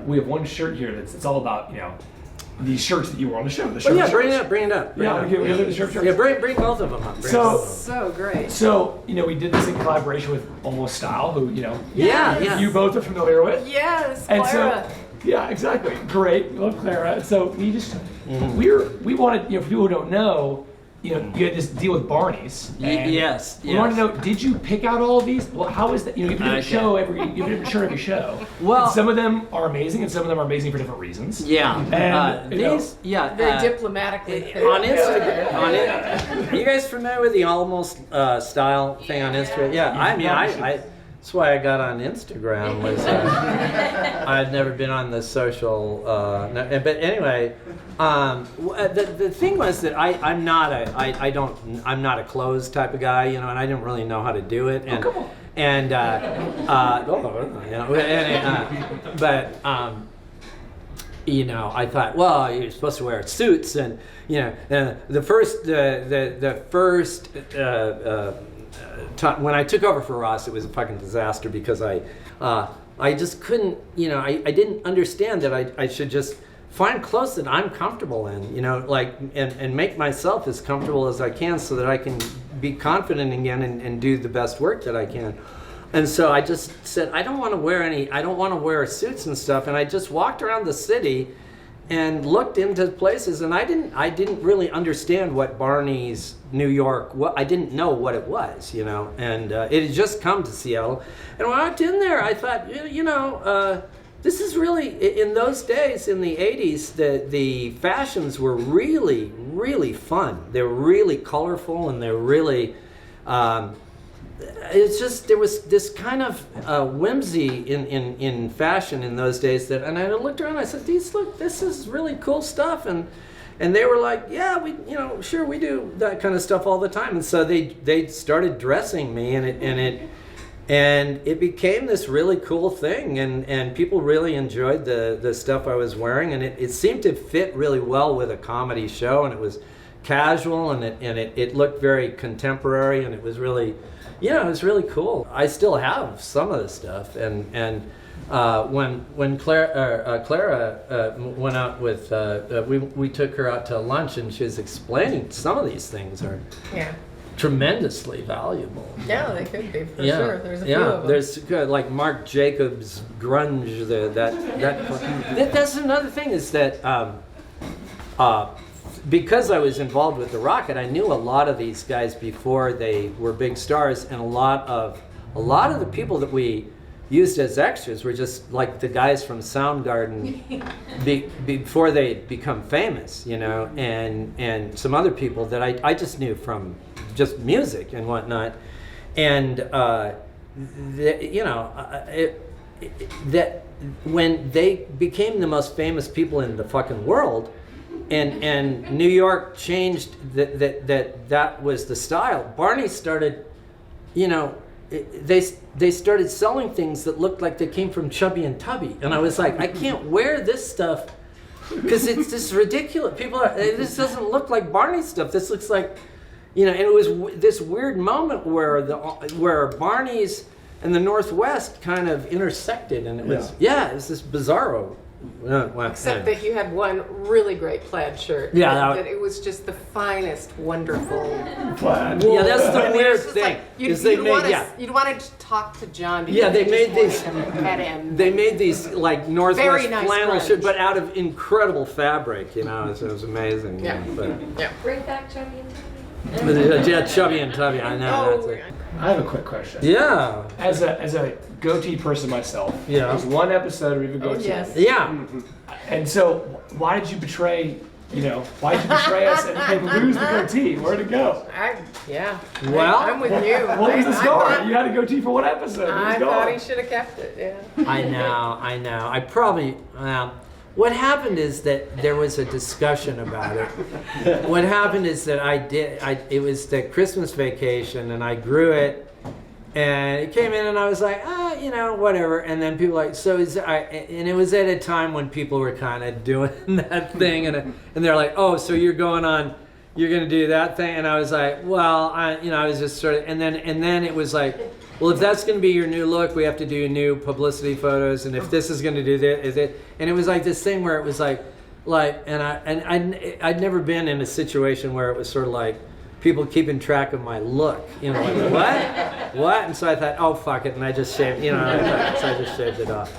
we have one shirt here it's all about, these shirts that you wore on the show. The shirt. Bring it up. The shirt. Yeah, bring both of them up. So great. So, we did this in collaboration with Almost Style, who, Yeah. you both are familiar with. Yes, And Clara. Yeah, exactly. Great. We love Clara. So we just, we wanted, for people who don't know, you had this deal with Barney's. Yes. We want to know, did you pick out all of these? Well, how is that? You have a different show you have a different shirt every show. Well, and some of them are amazing, and some of them are amazing for different reasons. Yeah. And very diplomatically. On Instagram, you guys familiar with the Almost Style thing on Instagram? Yeah. I mean, that's why I got on Instagram. Was I'd never been on the social, but anyway, the thing was that I'm not a clothes type of guy, and I didn't really know how to do it, and I thought, well, you're supposed to wear suits, and the first when I took over for Ross, it was a fucking disaster because I just couldn't, I didn't understand that I should just find clothes that I'm comfortable in, and make myself as comfortable as I can so that I can be confident again and do the best work that I can. And so I just said, I don't want to wear suits and stuff, and I just walked around the city and looked into places, and I didn't really understand what Barney's New York, I didn't know what it was, and it had just come to Seattle. And when I walked in there, I thought, this is really, in those days, in the 80s, the fashions were really, really fun. They were really colorful, and they were really, it's just, there was this kind of whimsy in fashion in those days and I looked around and I said, this is really cool stuff, and they were like, yeah, we, sure, we do that kind of stuff all the time. And so they started dressing me, and it became this really cool thing, and people really enjoyed the stuff I was wearing, and it seemed to fit really well with a comedy show, and it was casual, and it looked very contemporary, and it was really, it was really cool. I still have some of the stuff, and when Clara went out with, we took her out to lunch, and she was explaining some of these things are tremendously valuable. Yeah, they could be for sure. There's a few of them. There's like Marc Jacobs grunge. That's another thing is that because I was involved with the Rocket, I knew a lot of these guys before they were big stars, and a lot of the people that we used as extras were just like the guys from Soundgarden before they become famous, and some other people that I just knew from just music and whatnot, and that when they became the most famous people in the fucking world, and New York changed that was the style. Barney started, they started selling things that looked like they came from Chubby and Tubby, and I was like, I can't wear this stuff because it's just ridiculous. This doesn't look like Barney stuff. This looks like, and it was this weird moment where Barney's and the Northwest kind of intersected, and it was it was this bizarro. Except that you had one really great plaid shirt. Yeah, that it was just the finest, wonderful plaid. Yeah, that's the weird thing. You'd want to talk to John. Yeah, they made these. Pet him. They made these like Northwest nice flannel shirts, but out of incredible fabric. It was amazing. Yeah. Bring back Chubby and Tubby. Yeah, Chubby and Tubby. I know. I have a quick question. Yeah. As a goatee person myself, there's one episode where you have a goatee. Yes. Yeah. And so, why did you betray? Why did you betray us and lose the goatee? Where'd it go? Well, I'm with you. What was the score? You had a goatee for one episode. I thought he should have kept it. Yeah. I know. I probably. What happened is that there was a discussion about it. What happened is that it was the Christmas vacation, and I grew it, and it came in, and I was like, whatever. And then people were like, and it was at a time when people were kind of doing that thing, and they're like, oh, so you're going to do that thing? And I was like, well, I was just sort of, and then it was like, well, if that's going to be your new look, we have to do new publicity photos, and if this is going to do this, is it? And it was like this thing where it was like, I'd never been in a situation where it was sort of like people keeping track of my look, you know, like what? And so I thought, oh fuck it, and I just shaved, you know, so I just shaved it off.